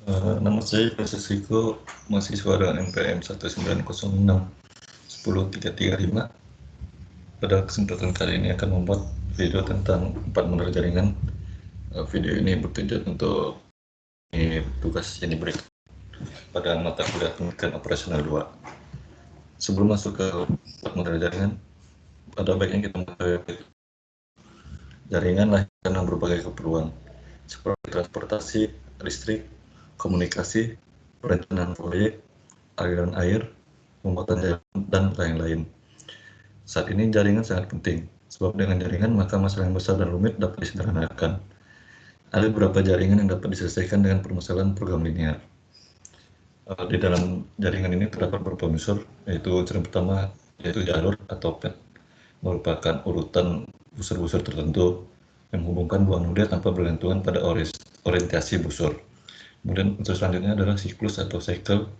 Nama saya Proses Riko, mahasiswa dengan NPM 190610335. Pada kesempatan kali ini akan membuat video tentang 4 model jaringan. Video ini bertujuan untuk tugas yang diberikan pada mata kuliah pendidikan operasional 2. Sebelum masuk ke 4 model jaringan, pada baiknya kita mengetahui jaringan lah dengan berbagai keperluan seperti transportasi, listrik, komunikasi, perencanaan proyek, aliran air, pembuatan jalan, dan lain-lain. Saat ini jaringan sangat penting, sebab dengan jaringan maka masalah yang besar dan rumit dapat disederhanakan. Ada beberapa jaringan yang dapat diselesaikan dengan permasalahan program linear. Di dalam jaringan ini terdapat beberapa unsur, yaitu unsur pertama yaitu jalur atau pad, merupakan urutan busur-busur tertentu yang menghubungkan dua node tanpa bergantungan pada orientasi busur. Kemudian unsur selanjutnya adalah siklus atau cycle,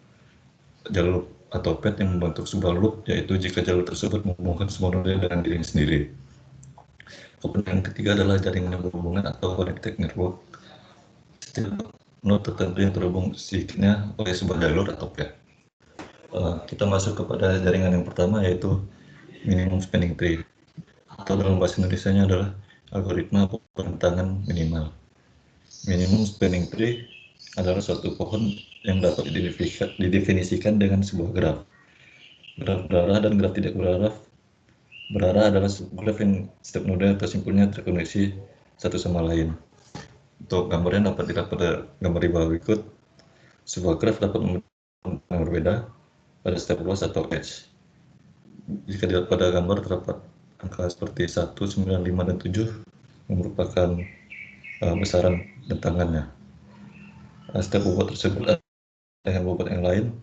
jalur atau pad yang membentuk sebuah loop, yaitu jika jalur tersebut menghubungkan semua node dengan dirinya sendiri. Kemudian yang ketiga adalah jaringan yang berhubungan atau connected network. Setiap node tertentu yang terhubung sedikitnya oleh sebuah jalur atau pad. Kita masuk kepada jaringan yang pertama, yaitu minimum spanning tree, atau dalam bahasa Indonesianya adalah algoritma perbentangan minimal. Minimum spanning tree adalah suatu pohon yang dapat didefinisikan dengan sebuah graf. Graf berarah dan graf tidak berarah. Berarah adalah graf yang setiap node atau simpulnya terkoneksi satu sama lain. Untuk gambarnya dapat dilihat pada gambar di bawah berikut. Sebuah graf dapat membentuk yang berbeda pada setiap ruas atau edge. Jika dilihat pada gambar terdapat angka seperti 1, 9, 5, dan 7 yang merupakan besaran bentangannya. Setiap bobot tersebut dengan bobot yang lain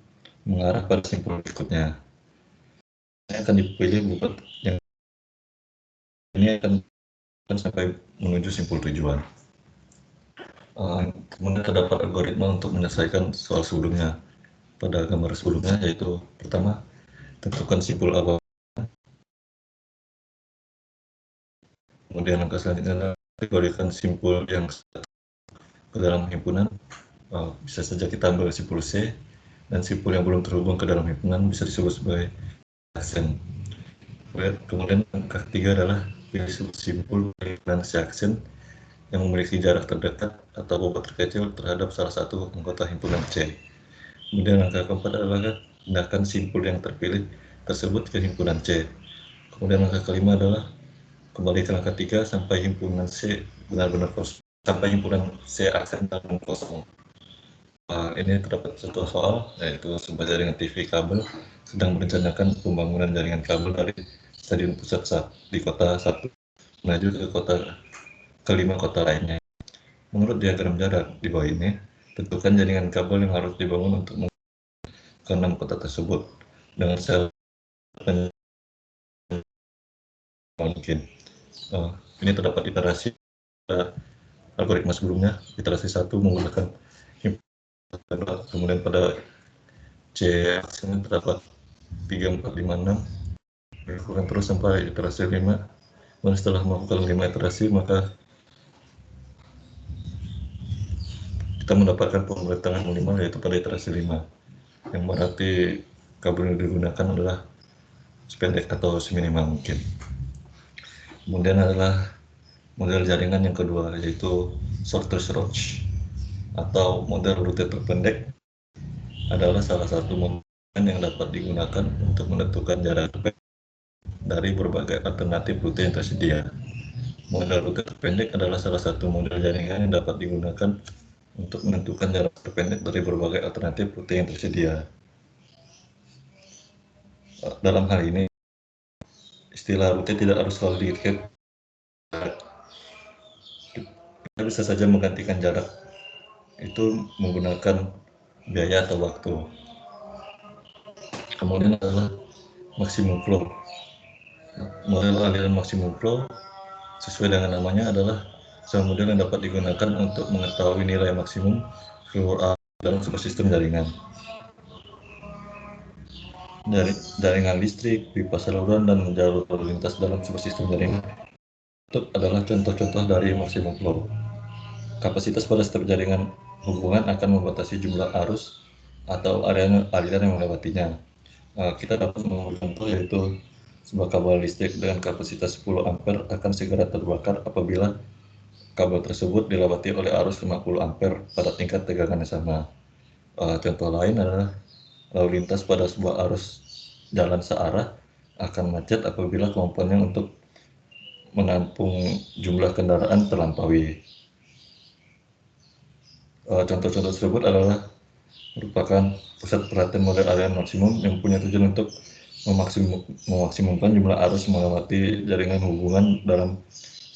mengarah pada simpul berikutnya. Ini akan dipilih bobot yang ini akan sampai menuju simpul tujuan. Kemudian terdapat algoritma untuk menyelesaikan soal sebelumnya. Pada gambar sebelumnya, yaitu pertama, tentukan simpul awal. Kemudian langkah selanjutnya adalah kategorikan simpul yang ke dalam himpunan. Bisa saja kita ambil simpul C, dan simpul yang belum terhubung ke dalam himpunan bisa disebut sebagai aksen. Kemudian langkah ketiga adalah pilih simpul himpunan C aksen yang memiliki jarak terdekat atau bobot terkecil terhadap salah satu anggota himpunan C. Kemudian langkah keempat adalah pindahkan simpul yang terpilih tersebut ke himpunan C. Kemudian langkah kelima adalah kembali ke langkah 3 sampai himpunan C benar-benar kosong, sampai himpunan C aksen benar-benar kosong. Ini terdapat satu soal, yaitu sebuah jaringan TV kabel sedang merencanakan pembangunan jaringan kabel dari stadion pusat di kota 1 menuju ke 5 kota lainnya. Menurut diagram jarak di bawah ini, tentukan jaringan kabel yang harus dibangun untuk ke 6 kota tersebut dengan sel mungkin. Ini terdapat iterasi pada algoritma sebelumnya. Iterasi 1 menggunakan kemudian pada C aksen terdapat 3, 4, 5, 6, dilakukan terus sampai iterasi 5. Dan setelah melakukan 5 iterasi, maka kita mendapatkan pembentangan minimal, yaitu pada iterasi 5, yang berarti kabel yang digunakan adalah sependek atau seminimal mungkin. Kemudian adalah model jaringan yang kedua, yaitu shortest route atau model rute terpendek. Adalah salah satu model yang dapat digunakan untuk menentukan jarak dari berbagai alternatif rute yang tersedia. Model rute terpendek adalah salah satu model jaringan yang dapat digunakan untuk menentukan jarak terpendek dari berbagai alternatif rute yang tersedia. Dalam hal ini, istilah rute tidak harus selalu diikat. Kita bisa saja menggantikan jarak itu menggunakan biaya atau waktu. Kemudian adalah maksimum flow. Model aliran maksimum flow sesuai dengan namanya adalah sebuah model yang dapat digunakan untuk mengetahui nilai maksimum flow dalam sebuah sistem jaringan. Jaringan listrik, pipa saluran, dan jalur lalu lintas dalam sebuah sistem jaringan itu adalah contoh-contoh dari maksimum flow. Kapasitas pada setiap jaringan hubungan akan membatasi jumlah arus atau aliran yang melewatinya. Kita dapat memberi contoh yaitu sebuah kabel listrik dengan kapasitas 10 ampere akan segera terbakar apabila kabel tersebut dilewati oleh arus 50 ampere pada tingkat tegangan yang sama. Contoh lain adalah lalu lintas pada sebuah arus jalan searah akan macet apabila kemampuannya untuk menampung jumlah kendaraan terlampaui. Contoh-contoh tersebut adalah merupakan pusat perhatian model aliran maksimum yang punya tujuan untuk memaksimumkan jumlah arus melewati jaringan hubungan dalam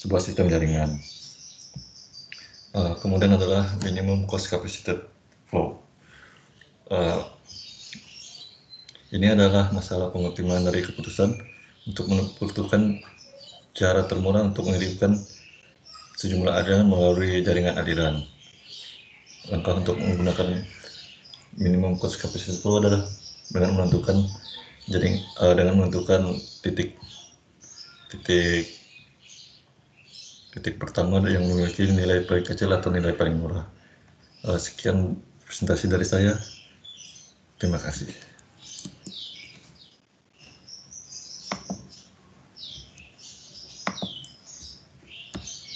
sebuah sistem jaringan. Kemudian adalah minimum cost capacitor flow. Ini adalah masalah pengoptimalan dari keputusan untuk menentukan cara termurah untuk mengirimkan sejumlah aliran melalui jaringan aliran. Langkah untuk menggunakan minimum cost capacitor flow adalah dengan menentukan titik pertama yang memiliki nilai paling kecil atau nilai paling murah. Sekian presentasi dari saya. Terima kasih.